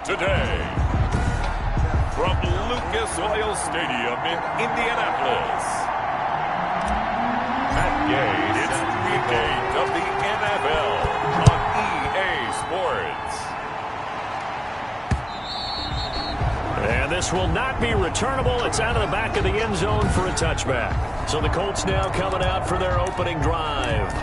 today. From Lucas Oil Stadium in Indianapolis. At Gate, it's Week 8 of the MML on EA Sports. And this will not be returnable. It's out of the back of the end zone for a touchback. So the Colts now coming out for their opening drive.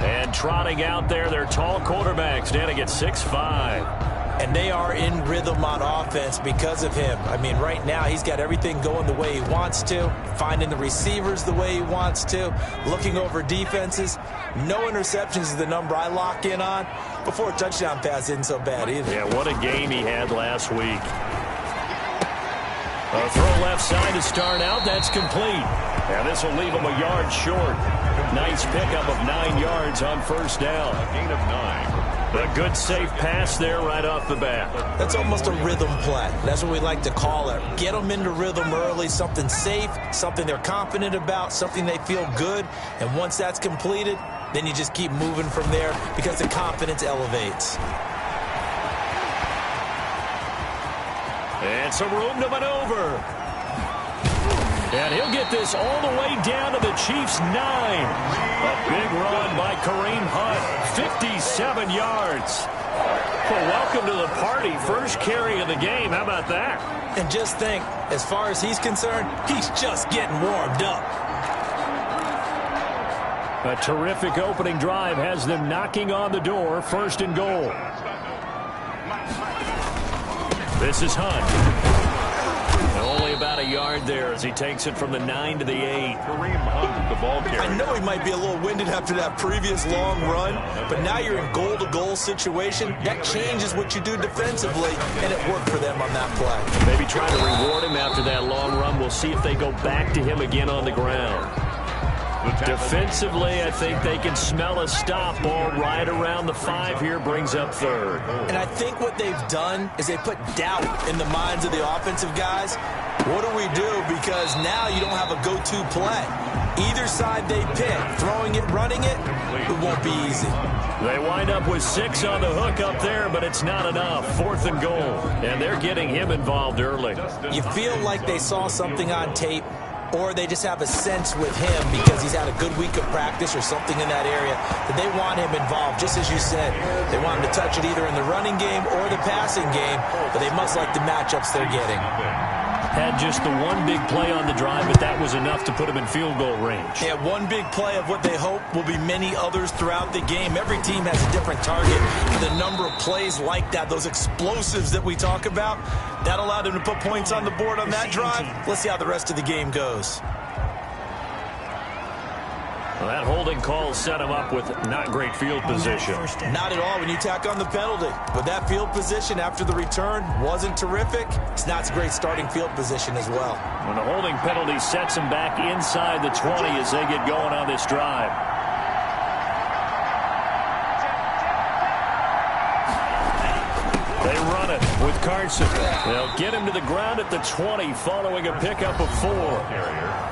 And trotting out there, their tall quarterback standing at 6'5". And they are in rhythm on offense because of him. I mean, right now, he's got everything going the way he wants to, finding the receivers the way he wants to, looking over defenses. No interceptions is the number I lock in on. Before a touchdown pass isn't so bad either. Yeah, what a game he had last week. A throw left side to start out. That's complete. And this will leave him a yard short. Nice pickup of 9 yards on first down. A gain of 9. A good safe pass there right off the bat. That's almost a rhythm play. That's what we like to call it. Get them into rhythm early, something safe, something they're confident about, something they feel good. And once that's completed, then you just keep moving from there because the confidence elevates. And some room to maneuver. And he'll get this all the way down to the Chiefs' 9. A big run by Kareem Hunt, 57 yards. Well, welcome to the party. First carry of the game. How about that? And just think, as far as he's concerned, he's just getting warmed up. A terrific opening drive has them knocking on the door. First and goal. This is Hunt. Only about a yard there as he takes it from the 9 to the 8. Kareem Hunt, the ball carrier. I know he might be a little winded after that previous long run, but now you're in goal-to-goal situation. That changes what you do defensively, and it worked for them on that play. Maybe try to reward him after that long run. We'll see if they go back to him again on the ground. Defensively, I think they can smell a stop ball right around the 5 here, brings up third. And I think what they've done is they put doubt in the minds of the offensive guys. What do we do? Because now you don't have a go-to play. Either side they pick, throwing it, running it, it won't be easy. They wind up with 6 on the hook up there, but it's not enough. 4th and goal, and they're getting him involved early. You feel like they saw something on tape, or they just have a sense with him because he's had a good week of practice or something in that area that they want him involved, just as you said. They want him to touch it either in the running game or the passing game, but they must like the matchups they're getting. Had just the one big play on the drive, but that was enough to put him in field goal range. Yeah, one big play of what they hope will be many others throughout the game. Every team has a different target. The number of plays like that, those explosives that we talk about, that allowed them to put points on the board on that drive. Let's see how the rest of the game goes. Well, that holding call set him up with not great field position. Not at all when you tack on the penalty. But that field position after the return wasn't terrific. It's not a great starting field position as well. When the holding penalty sets him back inside the 20 as they get going on this drive. They run it with Carson. They'll get him to the ground at the 20 following a pickup of 4.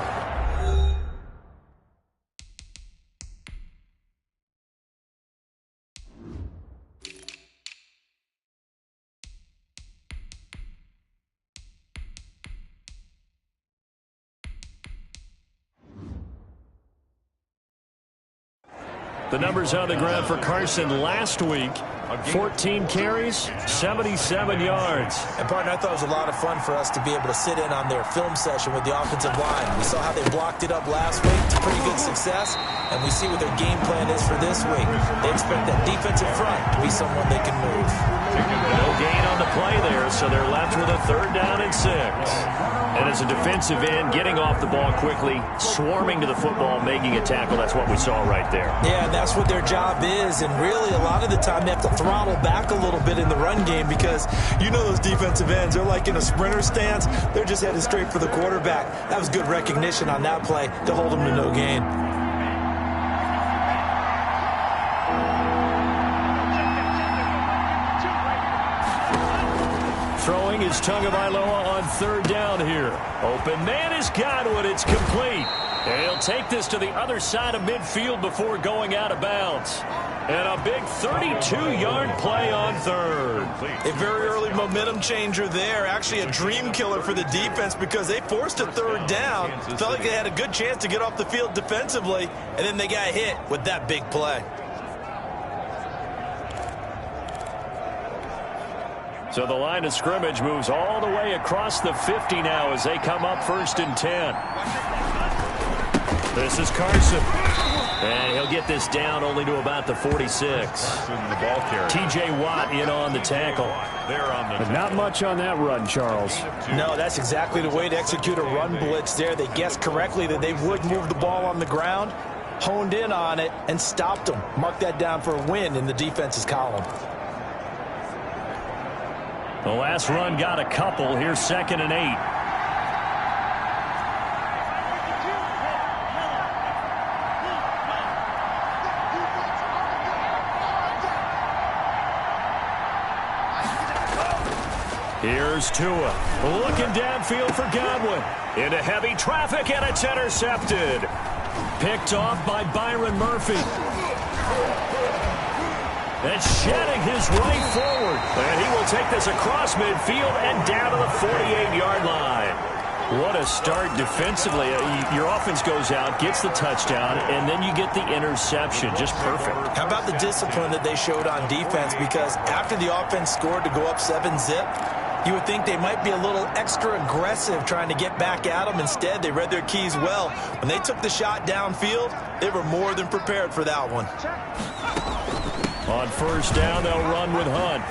The numbers on the ground for Carson last week. 14 carries, 77 yards. And, partner, I thought it was a lot of fun for us to be able to sit in on their film session with the offensive line. We saw how they blocked it up last week to pretty good success, and we see what their game plan is for this week. They expect that defensive front to be someone they can move. No gain on the play there, so they're left with a 3rd down and 6. And as a defensive end, getting off the ball quickly, swarming to the football, making a tackle, that's what we saw right there. Yeah, and that's what their job is, and really a lot of the time they have to throttle back a little bit in the run game because you know those defensive ends, they're like in a sprinter stance. They're just headed straight for the quarterback. That was good recognition on that play to hold them to no gain. Throwing is Tagovailoa on 3rd down here. Open man is Godwin. It's complete. And he'll take this to the other side of midfield before going out of bounds. And a big 32-yard play on third. A very early momentum changer there. Actually a dream killer for the defense because they forced a third down. Felt like they had a good chance to get off the field defensively, and then they got hit with that big play. So the line of scrimmage moves all the way across the 50 now as they come up 1st and 10. This is Carson. And he'll get this down only to about the 46. T.J. Watt in on the tackle. But not much on that run, Charles. No, that's exactly the way to execute a run blitz there. They guessed correctly that they would move the ball on the ground, honed in on it, and stopped them. Mark that down for a win in the defense's column. The last run got a couple. Here's 2nd and 8. Here's Tua. Looking downfield for Godwin. Into heavy traffic, and it's intercepted. Picked off by Byron Murphy. And shedding his right forward. And he will take this across midfield and down to the 48-yard line. What a start defensively. Your offense goes out, gets the touchdown, and then you get the interception. Just perfect. How about the discipline that they showed on defense? Because after the offense scored to go up 7-zip, you would think they might be a little extra aggressive trying to get back at them. Instead, they read their keys well. When they took the shot downfield, they were more than prepared for that one. On 1st down, they'll run with Hunt.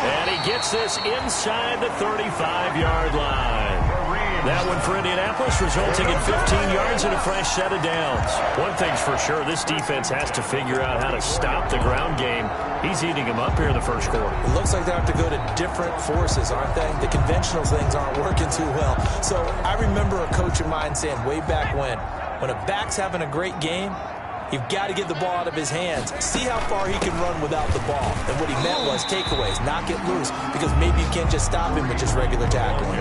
And he gets this inside the 35-yard line. That one for Indianapolis, resulting in 15 yards and a fresh set of downs. One thing's for sure, this defense has to figure out how to stop the ground game. He's eating them up here in the first quarter. It looks like they have to go to different forces, aren't they? The conventional things aren't working too well. So I remember a coach of mine saying way back when a back's having a great game, you've got to get the ball out of his hands. See how far he can run without the ball. And what he meant was takeaways, knock it loose, because maybe you can't just stop him with just regular tackling.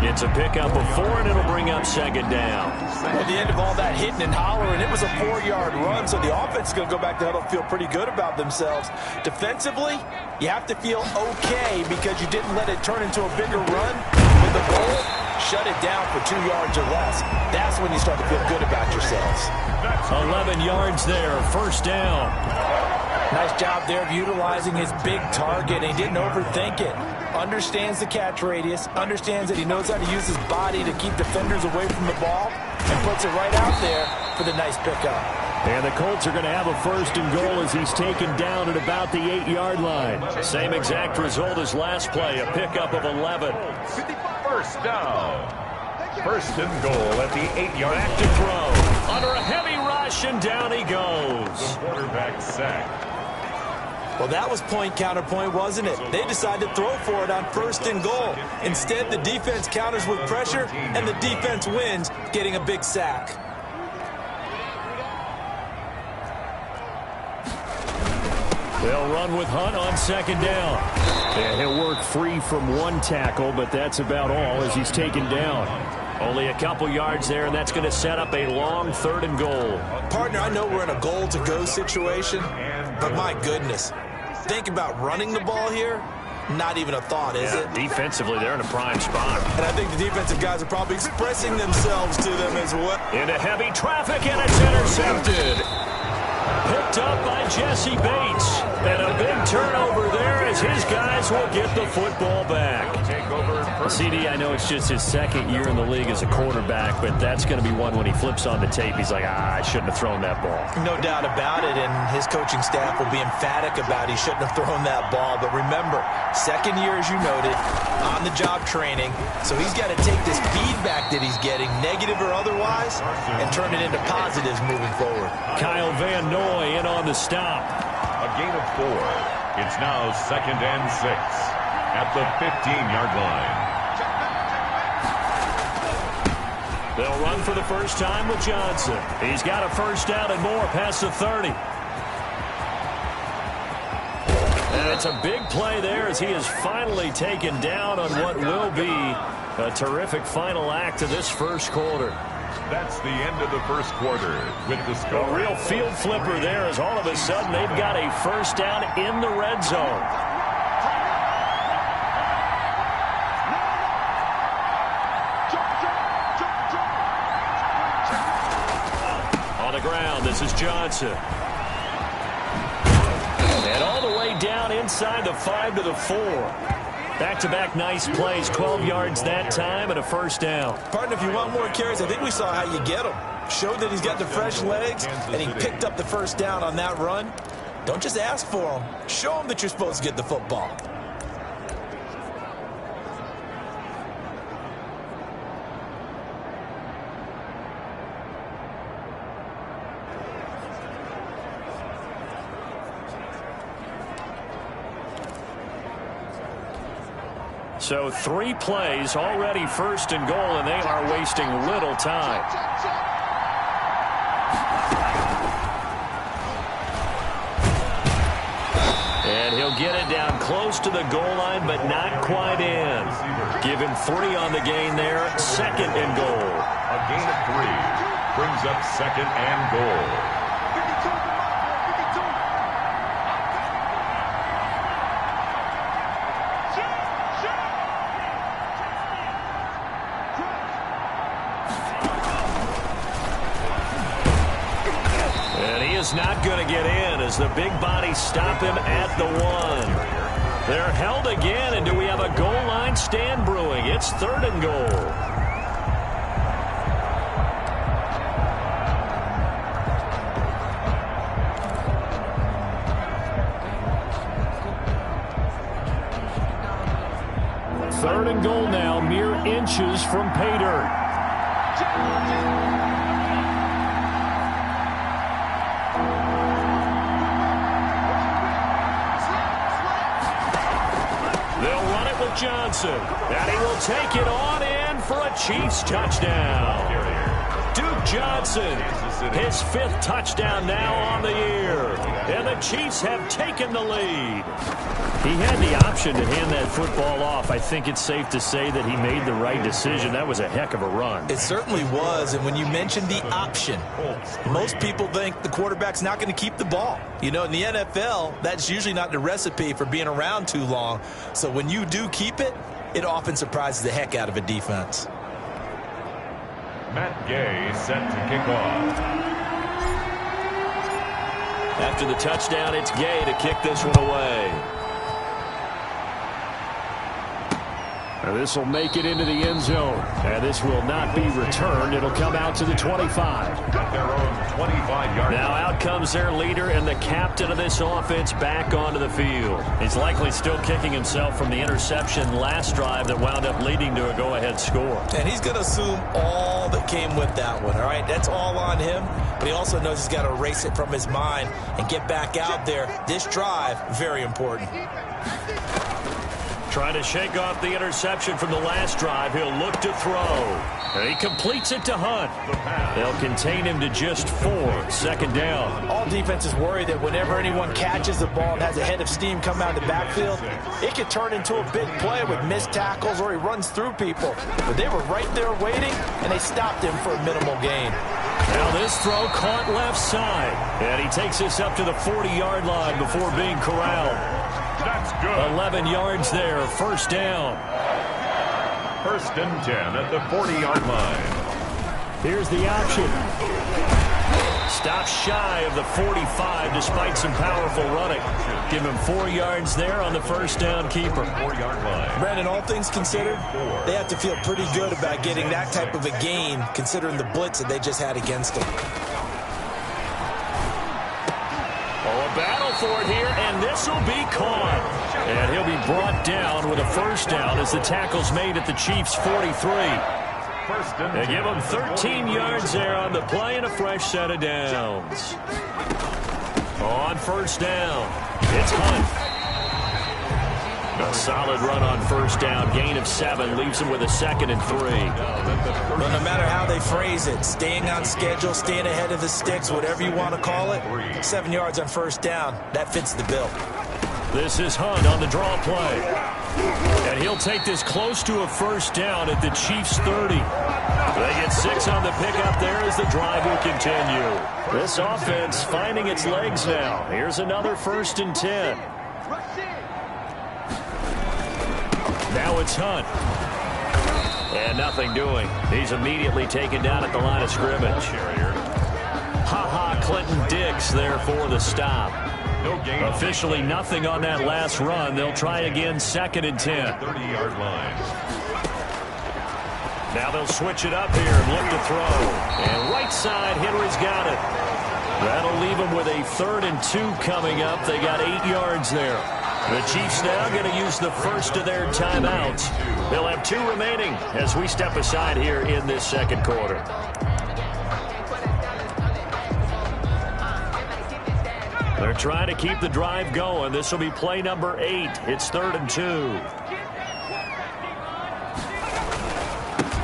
It's a pickup of 4, and it'll bring up 2nd down. At the end of all that hitting and hollering, it was a 4-yard run, so the offense is going to go back to huddle and feel pretty good about themselves. Defensively, you have to feel okay because you didn't let it turn into a bigger run. With the goal, shut it down for 2 yards or less. That's when you start to feel good about yourselves. 11 yards there, 1st down. Nice job there of utilizing his big target, and he didn't overthink it. Understands the catch radius, understands that he knows how to use his body to keep defenders away from the ball, and puts it right out there for the nice pickup. And the Colts are going to have a 1st and goal as he's taken down at about the 8-yard line. Same exact result as last play, a pickup of 11. 1st down. 1st and goal at the 8-yard line. Back to throw. Under a heavy rush, and down he goes. The quarterback sacked. Well, that was point counterpoint, wasn't it? They decided to throw for it on 1st and goal. Instead, the defense counters with pressure, and the defense wins, getting a big sack. They'll run with Hunt on 2nd down. And he'll work free from one tackle, but that's about all as he's taken down. Only a couple yards there, and that's going to set up a long 3rd and goal. Partner, I know we're in a goal-to-go situation, but my goodness. Think about running the ball here. Not even a thought, is it? Defensively, they're in a prime spot. And I think the defensive guys are probably expressing themselves to them as well. Into heavy traffic, and it's intercepted. Picked up by Jesse Bates. And a big turnover there as his guys will get the football back. CD, I know it's just his 2nd year in the league as a quarterback, but that's going to be one when he flips on the tape. He's like, I shouldn't have thrown that ball. No doubt about it, and his coaching staff will be emphatic about he shouldn't have thrown that ball. But remember, 2nd year, as you noted, on-the-job training. So he's got to take this feedback that he's getting, negative or otherwise, and turn it into positives moving forward. Kyle Van Noy in on the stop. A gain of 4. It's now 2nd and 6 at the 15-yard line. They'll run for the first time with Johnson. He's got a 1st down and more past the 30. And it's a big play there as he is finally taken down on what will be a terrific final act of this first quarter. That's the end of the first quarter with the score. A real field flipper there as all of a sudden they've got a first down in the red zone. On the ground, this is Johnson. And all the way down inside the 5 to the 4. Back-to-back nice plays, 12 yards that time and a first down. Partner, if you want more carries, I think we saw how you get him. Showed that he's got the fresh legs, and he picked up the first down on that run. Don't just ask for him. Show him that you're supposed to get the football. So 3 plays, already first and goal, and they are wasting little time. And he'll get it down close to the goal line, but not quite in. Give him 3 on the gain there, second and goal. A gain of 3 brings up second and goal. Not going to get in as the big bodies stop him at the 1. They're held again, and do we have a goal line stand brewing? It's third and goal. Third and goal now, mere inches from pay dirt. Johnson, and he will take it on in for a Chiefs touchdown. Duke Johnson, his 5th touchdown now on the year, and the Chiefs have taken the lead. He had the option to hand that football off. I think it's safe to say that he made the right decision. That was a heck of a run. It certainly was, and when you mention the option, most people think the quarterback's not going to keep the ball. You know, in the NFL, that's usually not the recipe for being around too long. So when you do keep it, it often surprises the heck out of a defense. Matt Gay set to kick off. After the touchdown, it's Gay to kick this one away. And this will make it into the end zone. And this will not be returned. It'll come out to the 25. Got their own 25-yard. Now out comes their leader and the captain of this offense back onto the field. He's likely still kicking himself from the interception last drive that wound up leading to a go-ahead score. And he's going to assume all that came with that one, all right? That's all on him. But he also knows he's got to erase it from his mind and get back out there. This drive, very important. Trying to shake off the interception from the last drive. He'll look to throw. And he completes it to Hunt. They'll contain him to just 4. Second down. All defenses worry that whenever anyone catches the ball and has a head of steam come out of the backfield, it could turn into a big play with missed tackles or he runs through people. But they were right there waiting, and they stopped him for a minimal gain. Now this throw caught left side. And he takes this up to the 40-yard line before being corralled. That's good. 11 yards there, first down. First and 10 at the 40-yard line. Here's the option. Stops shy of the 45 despite some powerful running. Give him 4 yards there on the first down keeper. 4-yard line. Brandon, all things considered, they have to feel pretty good about getting that type of a gain considering the blitz that they just had against them. Oh, a battle for it here, and this will be caught. And he'll be brought down with a first down as the tackle's made at the Chiefs' 43. They give him 13 yards there on the play and a fresh set of downs. On first down, it's Hunt. A solid run on first down. Gain of 7 leaves him with a 2nd and 3. Well, no matter how they phrase it, staying on schedule, staying ahead of the sticks, whatever you want to call it, 7 yards on first down, that fits the bill. This is Hunt on the draw play. And he'll take this close to a first down at the Chiefs' 30. They get 6 on the pickup there as the drive will continue. This offense finding its legs now. Here's another 1st and 10. Now it's Hunt. And nothing doing. He's immediately taken down at the line of scrimmage. Clinton Dix there for the stop. Officially nothing on that last run. They'll try again 2nd and 10. 30-yard line. Now they'll switch it up here and look to throw. And right side, Henry's got it. That'll leave them with a 3rd and 2 coming up. They got 8 yards there. The Chiefs now going to use the first of their timeouts. They'll have 2 remaining as we step aside here in this 2nd quarter. They're trying to keep the drive going. This will be play number 8. It's 3rd and 2.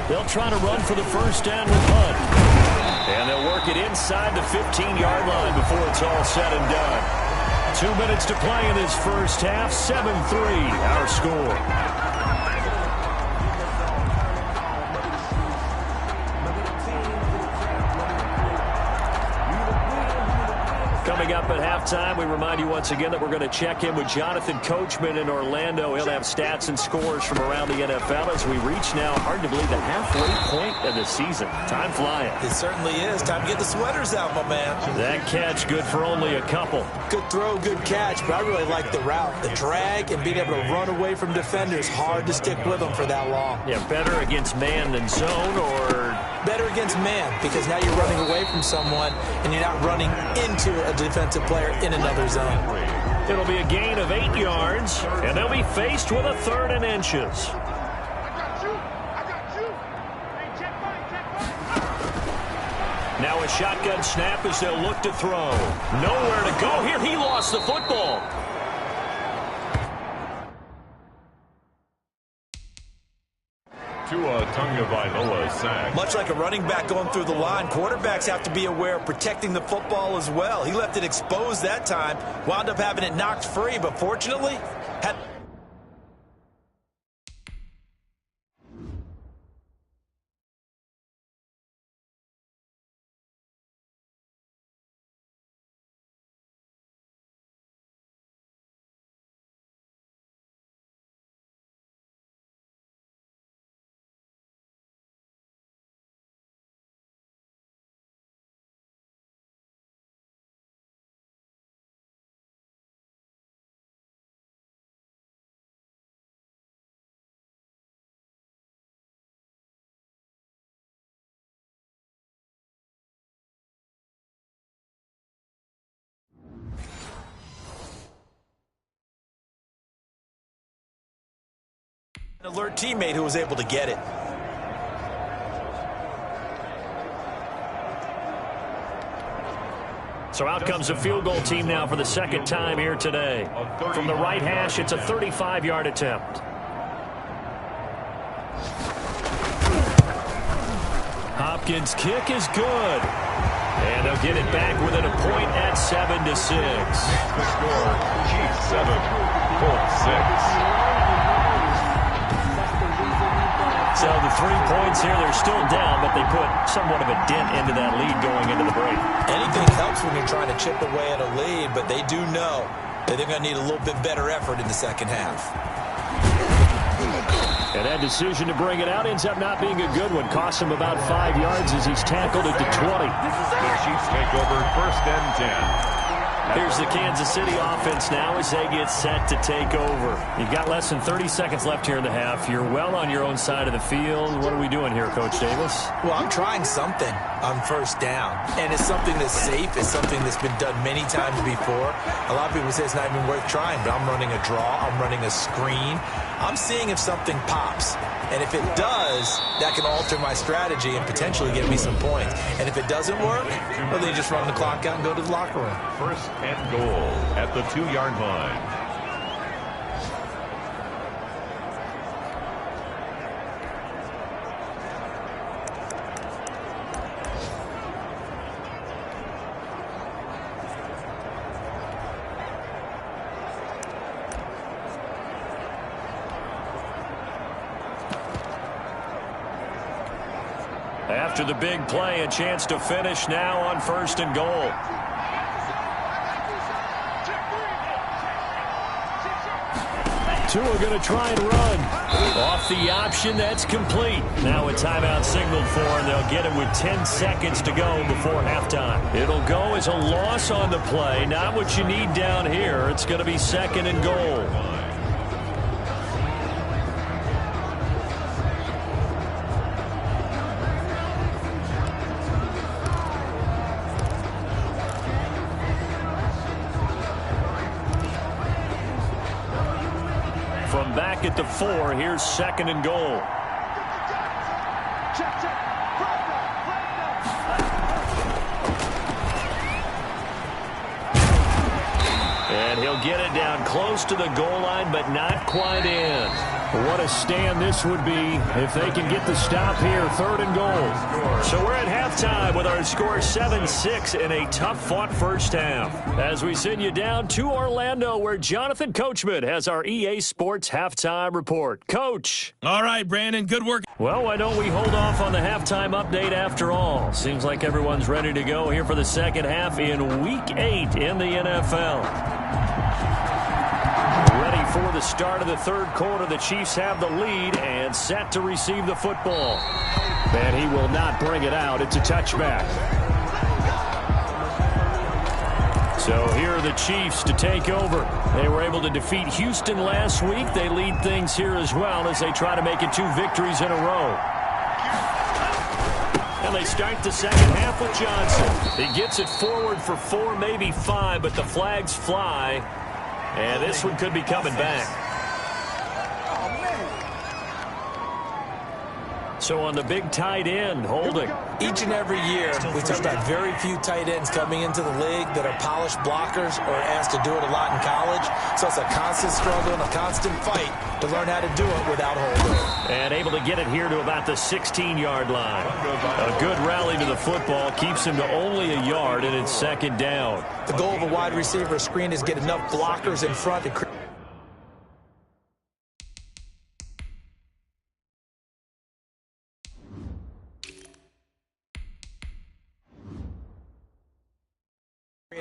They'll try to run for the first down with Hunt. And they'll work it inside the 15-yard line before it's all said and done. 2 minutes to play in this first half. 7-3 our score. Coming up at halftime, we remind you once again that we're going to check in with Jonathan Coachman in Orlando. He'll have stats and scores from around the NFL as we reach now, hard to believe, the halfway point of the season. Time flying. It certainly is. Time to get the sweaters out, my man. That catch good for only a couple. Good throw, good catch, but I really like the route. The drag and being able to run away from defenders. Hard to stick with them for that long. Yeah, better against man than zone, or better against man, because now you're running away from someone and you're not running into a defensive player in another zone. It'll be a gain of 8 yards, and they'll be faced with a 3rd and inches. Now a shotgun snap as they'll look to throw. Nowhere to go here. He lost the football. Tua Tagovailoa sack. Much like a running back going through the line, quarterbacks have to be aware of protecting the football as well. He left it exposed that time, wound up having it knocked free, but fortunately, had... alert teammate who was able to get it. So out comes a field goal team now for the 2nd time here today. From the right hash, it's a 35-yard attempt. Hopkins' kick is good. And they'll get it back within a point at 7-6. The score, Chiefs 7, Colts 6. So the 3 points here, they're still down, but they put somewhat of a dent into that lead going into the break. Anything helps when you're trying to chip away at a lead, but they do know that they're going to need a little bit better effort in the second half. And that decision to bring it out ends up not being a good one. Costs him about 5 yards as he's tackled at the 20. The Chiefs take over 1st and 10. Here's the Kansas City offense now as they get set to take over. You've got less than 30 seconds left here in the half. You're well on your own side of the field. What are we doing here, Coach Davis? Well, I'm trying something on 1st down. And it's something that's safe. It's something that's been done many times before. A lot of people say it's not even worth trying, but I'm running a draw. I'm running a screen. I'm seeing if something pops. And if it does, that can alter my strategy and potentially get me some points. And if it doesn't work, well, then you just run the clock out and go to the locker room. 1st and goal at the 2-yard line. After the big play, a chance to finish now on 1st and goal. Tua going to try and run. Off the option, that's complete. Now a timeout signaled for, and they'll get it with 10 seconds to go before halftime. It'll go as a loss on the play. Not what you need down here. It's going to be 2nd and goal. From back at the 4, here's 2nd and goal. And he'll get it down close to the goal line, but not quite in. What a stand this would be if they can get the stop here, 3rd and goal. So we're at halftime with our score 7-6 in a tough-fought first half. As we send you down to Orlando, where Jonathan Coachman has our EA Sports halftime report. Coach. All right, Brandon, good work. Well, why don't we hold off on the halftime update after all? Seems like everyone's ready to go here for the second half in Week 8 in the NFL. Ready for the start of the 3rd quarter. The Chiefs have the lead and set to receive the football. And he will not bring it out. It's a touchback. So here are the Chiefs to take over. They were able to defeat Houston last week. They lead things here as well as they try to make it 2 victories in a row. And they start the second half with Johnson. He gets it forward for 4, maybe 5, but the flags fly. And this one could be coming back. So on the big tight end, holding. Each and every year, we talk about very few tight ends coming into the league that are polished blockers or asked to do it a lot in college. So it's a constant struggle and a constant fight to learn how to do it without holding. And able to get it here to about the 16-yard line. A good rally to the football keeps him to only a yard, and it's 2nd down. The goal of a wide receiver screen is get enough blockers in front to create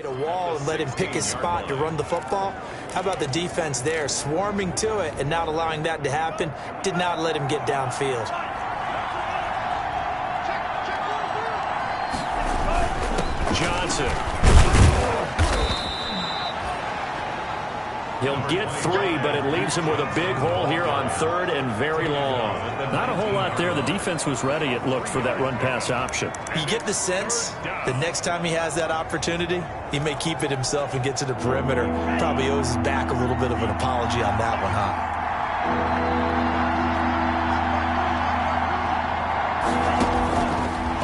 a wall and let him pick his spot to run the football. How about the defense there, swarming to it and not allowing that to happen? Did not let him get downfield. Johnson. He'll get 3, but it leaves him with a big hole here on 3rd and very long. Not a whole lot there. The defense was ready, it looked, for that run-pass option. You get the sense the next time he has that opportunity, he may keep it himself and get to the perimeter. Probably owes his back a little bit of an apology on that one, huh?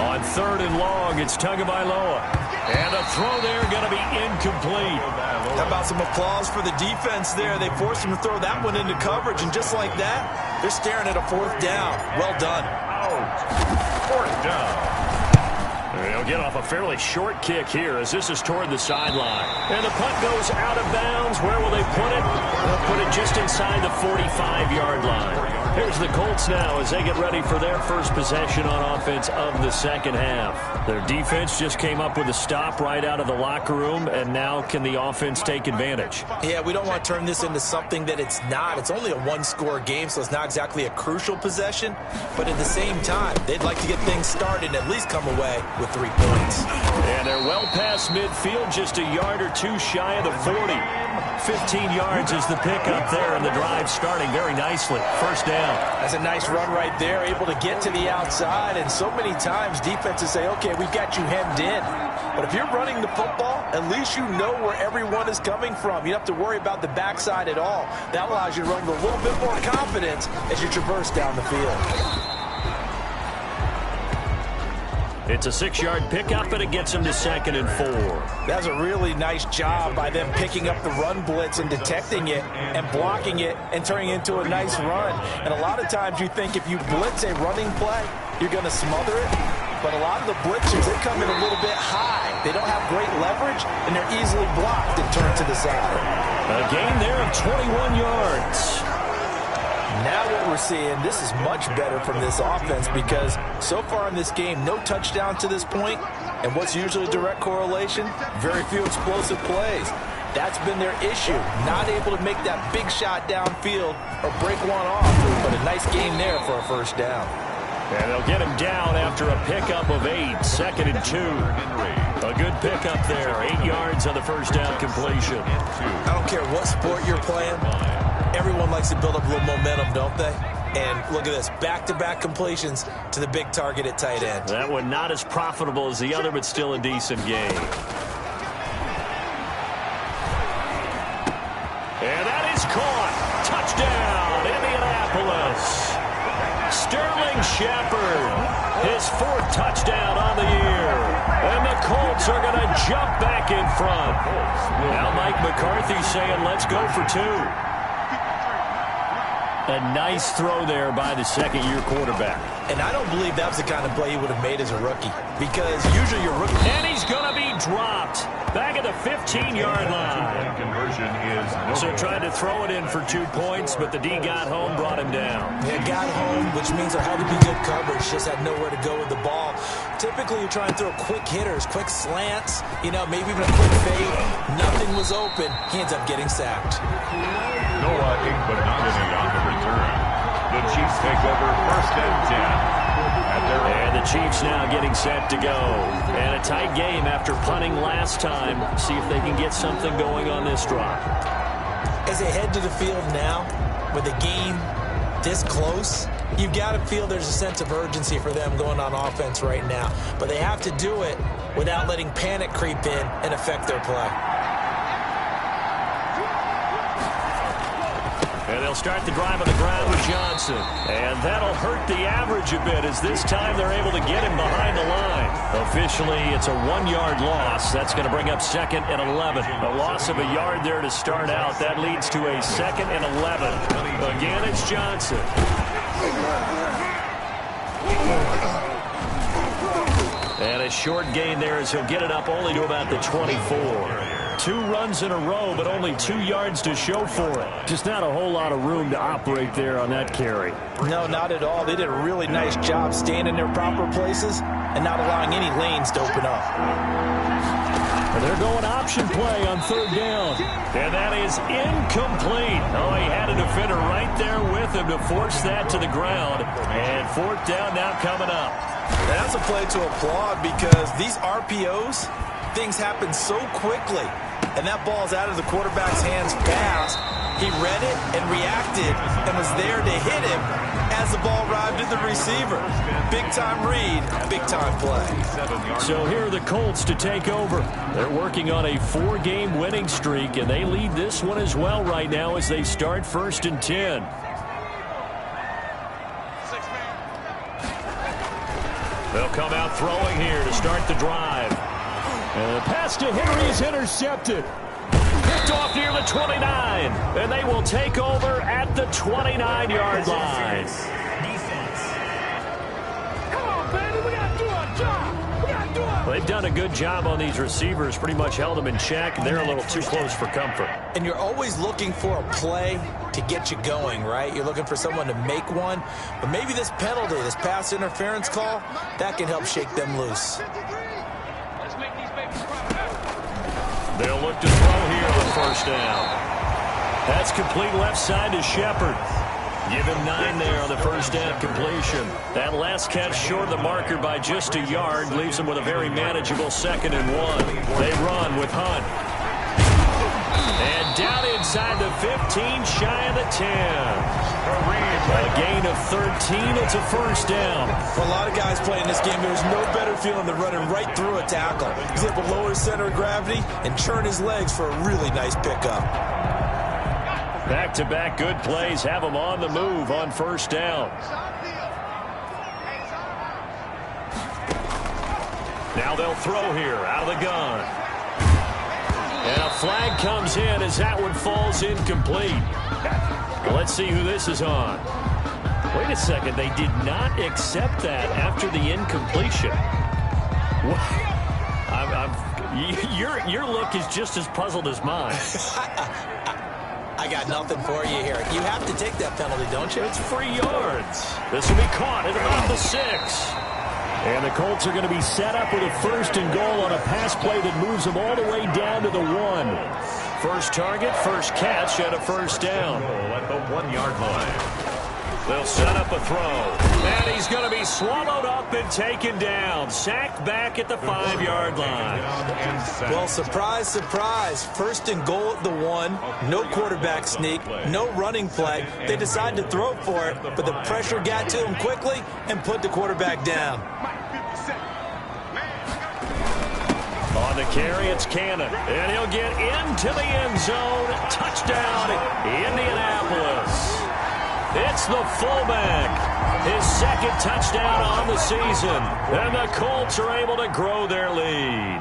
On 3rd and long, it's Tagovailoa. And a throw there going to be incomplete. How about some applause for the defense there? They forced him to throw that one into coverage, and just like that, they're staring at a 4th down. Well done. 4th down. They'll get off a fairly short kick here as this is toward the sideline. And the punt goes out of bounds. Where will they put it? They'll put it just inside the 45-yard line. Here's the Colts now as they get ready for their first possession on offense of the second half. Their defense just came up with a stop right out of the locker room, and now can the offense take advantage? Yeah, we don't want to turn this into something that it's not. It's only a 1-score game, so it's not exactly a crucial possession. But at the same time, they'd like to get things started and at least come away with 3 points. And they're well past midfield, just a yard or 2 shy of the 40. 15 yards is the pickup there, and the drive starting very nicely. 1st down. That's a nice run right there, able to get to the outside. And so many times defenses say, okay, we've got you hemmed in. But if you're running the football, at least you know where everyone is coming from. You don't have to worry about the backside at all. That allows you to run with a little bit more confidence as you traverse down the field. It's a 6-yard pickup, and it gets him to 2nd and 4. That's a really nice job by them picking up the run blitz and detecting it and blocking it and turning it into a nice run. And a lot of times you think if you blitz a running play, you're going to smother it. But a lot of the blitzers, they come in a little bit high. They don't have great leverage, and they're easily blocked and turned to the side. A gain there of 21 yards. Now what we're seeing, this is much better from this offense because so far in this game, no touchdown to this point, and what's usually a direct correlation? Very few explosive plays. That's been their issue, not able to make that big shot downfield or break one off, but a nice game there for a first down. And they'll get him down after a pickup of 8, 2nd and 2. A good pickup there, 8 yards on the first down completion. I don't care what sport you're playing. Everyone likes to build up a little momentum, don't they? And look at this, back-to-back completions to the big target at tight end. That one not as profitable as the other, but still a decent game. And that is caught. Touchdown, Indianapolis. Sterling Shepard, his 4th touchdown on the year. And the Colts are going to jump back in front. Now Mike McCarthy saying, let's go for 2. A nice throw there by the second-year quarterback. And I don't believe that was the kind of play he would have made as a rookie. Because usually your rookie... And he's going to be dropped back at the 15-yard line. Conversion is So tried to throw it in for 2 points, but the D got home, brought him down. Yeah, got home, which means there had to be good coverage. Just had nowhere to go with the ball. Typically, you try and throw quick hitters, quick slants, maybe even a quick fade. Nothing was open. He ends up getting sacked. Noah Igbenogany on the return. The Chiefs take over 1st and 10. And the Chiefs now getting set to go. And a tight game after punting last time. See if they can get something going on this drive. As they head to the field now, with the game this close, you've got to feel there's a sense of urgency for them going on offense right now. But they have to do it without letting panic creep in and affect their play. And they'll start the drive on the ground with Johnson. And that'll hurt the average a bit as this time they're able to get him behind the line. Officially, it's a 1-yard loss. That's going to bring up 2nd and 11. A loss of a yard there to start out. That leads to a 2nd and 11. Again, it's Johnson. And a short gain there as he'll get it up only to about the 24. 2 runs in a row, but only 2 yards to show for it. Just not a whole lot of room to operate there on that carry. No, not at all. They did a really nice job staying in their proper places and not allowing any lanes to open up. And they're going option play on 3rd down. And that is incomplete. Oh, he had a defender right there with him to force that to the ground. And 4th down now coming up. That's a play to applaud because these RPOs, things happen so quickly. And that ball's out of the quarterback's hands fast. He read it and reacted and was there to hit him as the ball arrived at the receiver. Big-time read, big-time play. So here are the Colts to take over. They're working on a 4-game winning streak, and they lead this one as well right now as they start 1st and 10. They'll come out throwing here to start the drive. And the pass to Henry is intercepted. Picked off near the 29. And they will take over at the 29-yard line. Come on, baby. We got to do our job. We got to do our They've done a good job on these receivers. Pretty much held them in check. They're a little too close for comfort. And you're always looking for a play to get you going, right? You're looking for someone to make one. But maybe this penalty, this pass interference call, that can help shake them loose. They'll look to throw here on 1st down. That's complete left side to Shepard. Give him 9 there on the 1st down completion. That last catch short of the marker by just a yard leaves them with a very manageable 2nd and 1. They run with Hunt. And down inside the 15, shy of the 10. A gain of 13. It's a 1st down. For a lot of guys playing this game, there's no better feeling than running right through a tackle. He's able to lower his center of gravity and churn his legs for a really nice pickup. Back-to-back good plays have them on the move on 1st down. Now they'll throw here out of the gun. And a flag comes in as that one falls incomplete. Let's see who this is on. Wait a second. They did not accept that after the incompletion. Your look is just as puzzled as mine. I got nothing for you here. You have to take that penalty, don't you? It's free yards. This will be caught at about the 6. And the Colts are going to be set up with a 1st and goal on a pass play that moves them all the way down to the 1. First target, first catch, and a first down. At the 1-yard line. They'll set up a throw. And he's going to be swallowed up and taken down. Sacked back at the 5-yard line. Well, surprise, surprise. 1st and goal at the 1. No quarterback sneak. No running play. They decide to throw for it, but the pressure got to him quickly and put the quarterback down. On the carry, it's Cannon. And he'll get into the end zone. Touchdown, Indianapolis. It's the fullback. His 2nd touchdown on the season. And the Colts are able to grow their lead.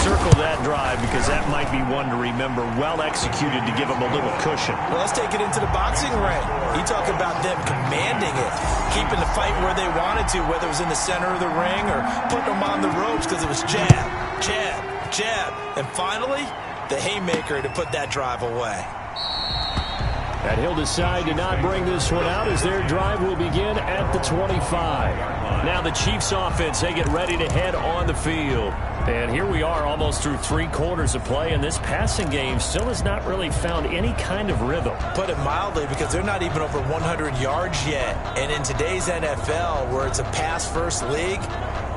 Circle that drive because that might be one to remember. Well executed to give them a little cushion. Well, let's take it into the boxing ring. You talk about them commanding it, keeping the fight where they wanted to, whether it was in the center of the ring or putting them on the ropes because it was jab, jab, jab. And finally, the haymaker to put that drive away. And he'll decide to not bring this one out as their drive will begin at the 25. Now the Chiefs offense, they get ready to head on the field. And here we are almost through 3 quarters of play, and this passing game still has not really found any kind of rhythm. Put it mildly, because they're not even over 100 yards yet. And in today's NFL, where it's a pass-first league,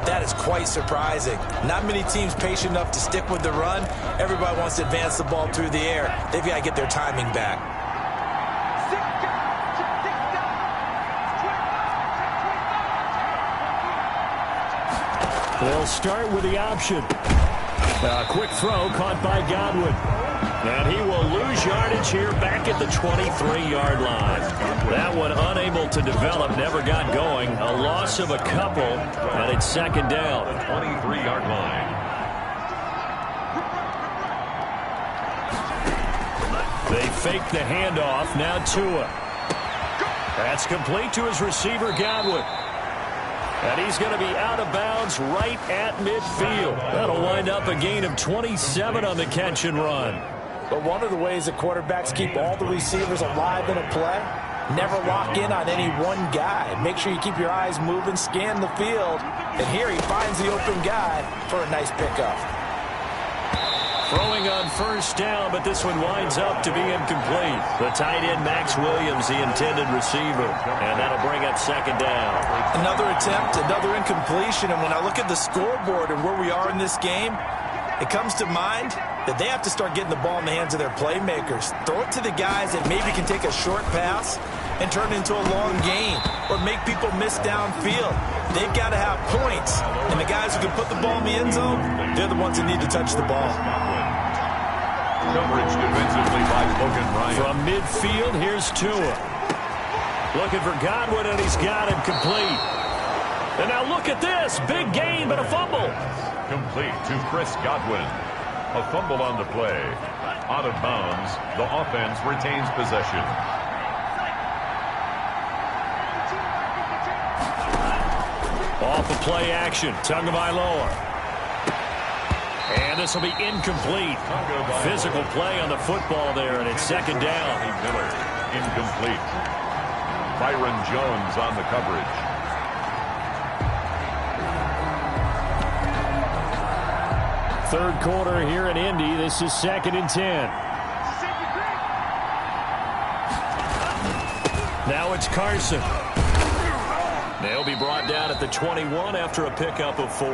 that is quite surprising. Not many teams patient enough to stick with the run. Everybody wants to advance the ball through the air. They've got to get their timing back. They'll start with the option. A quick throw caught by Godwin. And he will lose yardage here back at the 23-yard line. That one unable to develop, never got going. A loss of a couple, and it's 2nd down. 23-yard line. They fake the handoff. Now Tua. That's complete to his receiver, Godwin. And he's going to be out of bounds right at midfield. That'll wind up a gain of 27 on the catch and run. But one of the ways that quarterbacks keep all the receivers alive in a play, never lock in on any one guy. Make sure you keep your eyes moving, scan the field. And here he finds the open guy for a nice pickup. Throwing on 1st down, but this one winds up to be incomplete. The tight end, Max Williams, the intended receiver. And that'll bring up 2nd down. Another attempt, another incompletion. And when I look at the scoreboard and where we are in this game, it comes to mind that they have to start getting the ball in the hands of their playmakers. Throw it to the guys that maybe can take a short pass and turn it into a long gain or make people miss downfield. They've got to have points. And the guys who can put the ball in the end zone, they're the ones that need to touch the ball. Coverage defensively by Logan Ryan. From midfield, here's Tua. Looking for Godwin, and he's got him complete. And now look at this. Big gain, but a fumble. Complete to Chris Godwin. A fumble on the play. Out of bounds. The offense retains possession. Off the play action. Tagovailoa. And this will be incomplete. Physical play on the football there, and it's 2nd down. Miller, incomplete. Byron Jones on the coverage. Third quarter here in Indy. This is 2nd and 10. Now it's Carson. They'll be brought down at the 21 after a pickup of 4.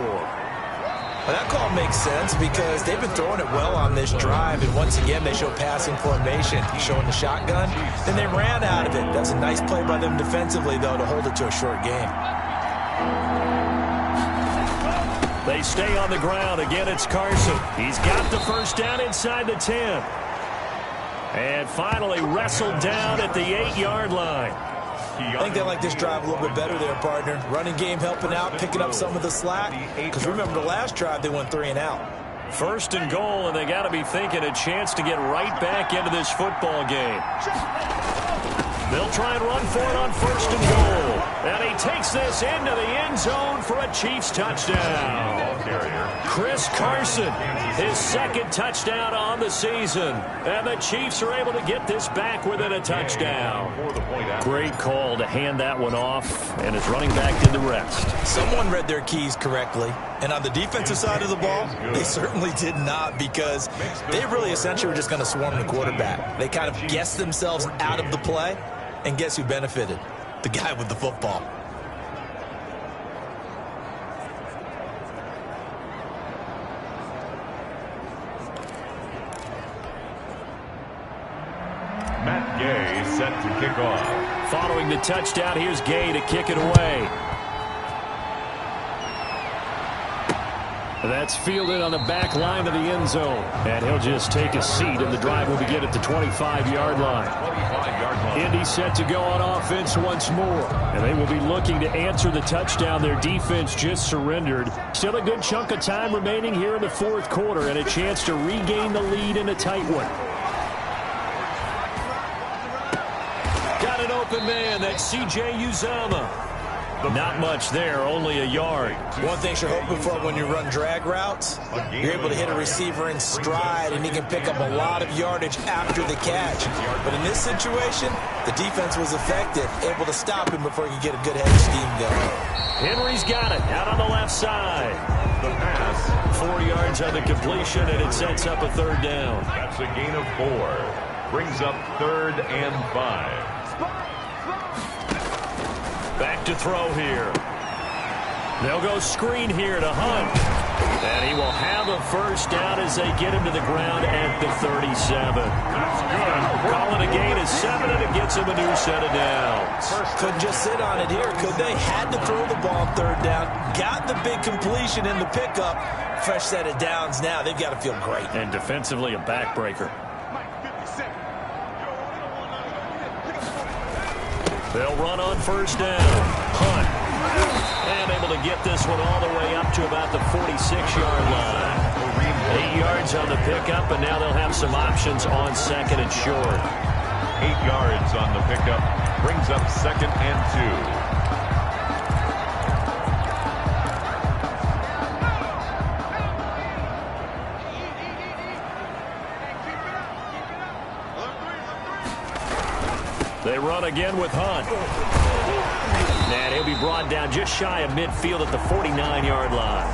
Well, that call makes sense because they've been throwing it well on this drive, and once again they show passing formation, showing the shotgun. Then they ran out of it. That's a nice play by them defensively, though, to hold it to a short game. They stay on the ground. Again, it's Carson. He's got the 1st down inside the 10. And finally wrestled down at the 8-yard line. I think they like this drive a little bit better there, partner. Running game helping out, picking up some of the slack. Because remember, the last drive they went 3 and out. 1st and goal, and they got to be thinking a chance to get right back into this football game. They'll try and run for it on 1st and goal. And he takes this into the end zone for a Chiefs touchdown. Chris Carson, his second touchdown on the season. And the Chiefs are able to get this back within a touchdown. Great call to hand that one off, and his running back did the rest. Someone read their keys correctly. And on the defensive side of the ball, they certainly did not, because they really essentially were just going to swarm the quarterback. They kind of guessed themselves out of the play, and guess who benefited? The guy with the football. Matt Gay set to kick off. Following the touchdown, here's Gay to kick it away. That's fielded on the back line of the end zone. And he'll just take a seat, and the drive will begin at the 25-yard line. Indy set to go on offense once more. And they will be looking to answer the touchdown their defense just surrendered. Still a good chunk of time remaining here in the fourth quarter, and a chance to regain the lead in a tight one. Got an open man. That's C.J. Uzomah. Not much there, only a yard. One thing you're hoping for when you run drag routes, you're able to hit a receiver in stride, and he can pick up a lot of yardage after the catch. But in this situation, the defense was effective, able to stop him before he could get a good head steam going. Henry's got it out on the left side. The pass. 4 yards on the completion, and it sets up a third down. That's a gain of 4. Brings up 3rd and 5. Back to throw here. They'll go screen here to Hunt. And he will have a first down as they get him to the ground at the 37. Calling a gain of 7, and it gets him a new set of downs. Couldn't just sit on it here, could they? Had to throw the ball on third down. Got the big completion in the pickup. Fresh set of downs now. They've got to feel great. And defensively, a backbreaker. They'll run on first down. Hunt. And able to get this one all the way up to about the 46-yard line. 8 yards on the pickup, and now they'll have some options on second and short. 8 yards on the pickup. Brings up 2nd and 2. They run again with Hunt. And he'll be brought down just shy of midfield at the 49-yard line.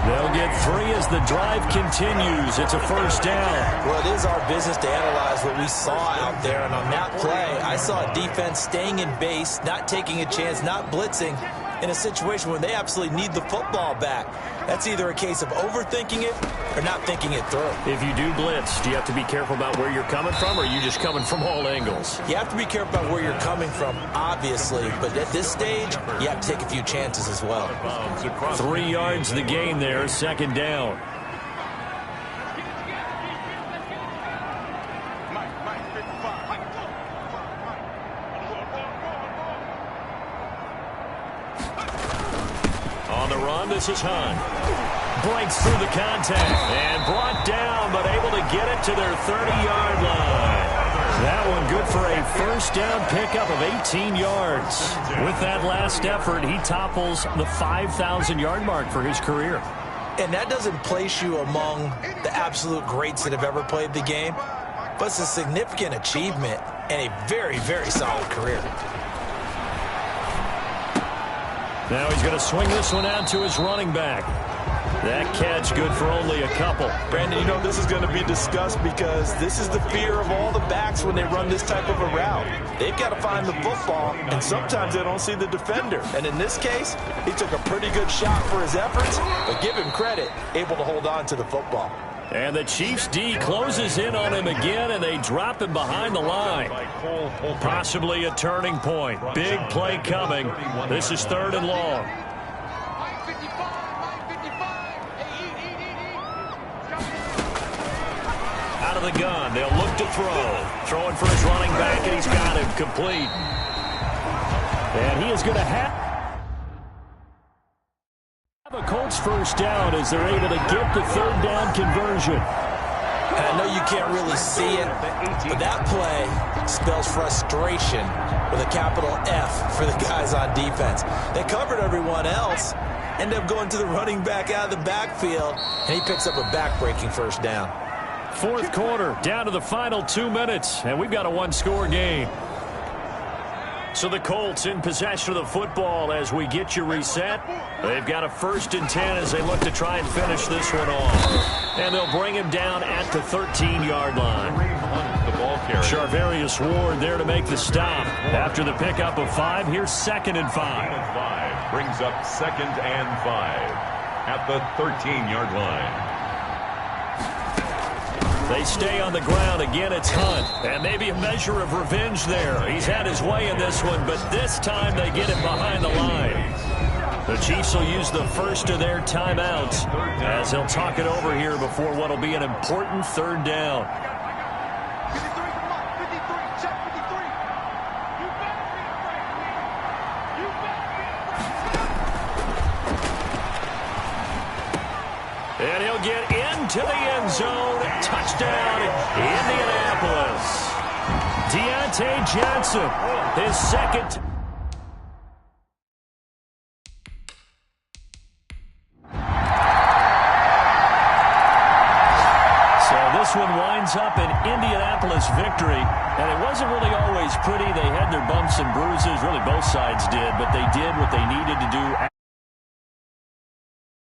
They'll get 3 as the drive continues. It's a first down. Well, it is our business to analyze what we saw out there. And on that play, I saw a defense staying in base, not taking a chance, not blitzing, in a situation where they absolutely need the football back. That's either a case of overthinking it or not thinking it through. If you do blitz, do you have to be careful about where you're coming from, or are you just coming from all angles? You have to be careful about where you're coming from, obviously. But at this stage, you have to take a few chances as well. 3 yards the gain there, second down. On the run, this is Hunt. Breaks through the contact and brought down, but able to get it to their 30-yard line. That one good for a first down pickup of 18 yards. With that last effort, he topples the 5,000-yard mark for his career. And that doesn't place you among the absolute greats that have ever played the game, but it's a significant achievement and a very, very solid career. Now he's going to swing this one out to his running back. That catch good for only a couple. Brandon, you know this is going to be discussed because this is the fear of all the backs when they run this type of a route. They've got to find the football, and sometimes they don't see the defender. And in this case, he took a pretty good shot for his efforts, but give him credit, able to hold on to the football. And the Chiefs' D closes in on him again, and they drop him behind the line. Possibly a turning point. Big play coming. This is 3rd and long. Out of the gun. They'll look to throw. Throwing for his running back, and he's got him complete. And he is going to have a Colts first down as they're able to get the 3rd down conversion. And I know you can't really see it, but that play spells frustration with a capital F for the guys on defense. They covered everyone else, ended up going to the running back out of the backfield, and he picks up a back-breaking first down. Fourth quarter, down to the final 2 minutes, and we've got a one-score game. So the Colts in possession of the football as we get you reset. They've got a 1st and 10 as they look to try and finish this one off. And they'll bring him down at the 13-yard line. Charvarius Ward there to make the stop. After the pickup of 5, here's 2nd and 5. Brings up 2nd and 5 at the 13-yard line. They stay on the ground. Again, it's Hunt. And maybe a measure of revenge there. He's had his way in this one, but this time they get him behind the line. The Chiefs will use the first of their timeouts as they'll talk it over here before what will be an important 3rd down. And he'll get into the end zone. Touchdown, Indianapolis. Deontay Johnson, his 2nd. So this one winds up an Indianapolis victory. And it wasn't really always pretty. They had their bumps and bruises. Really, both sides did. But they did what they needed to do.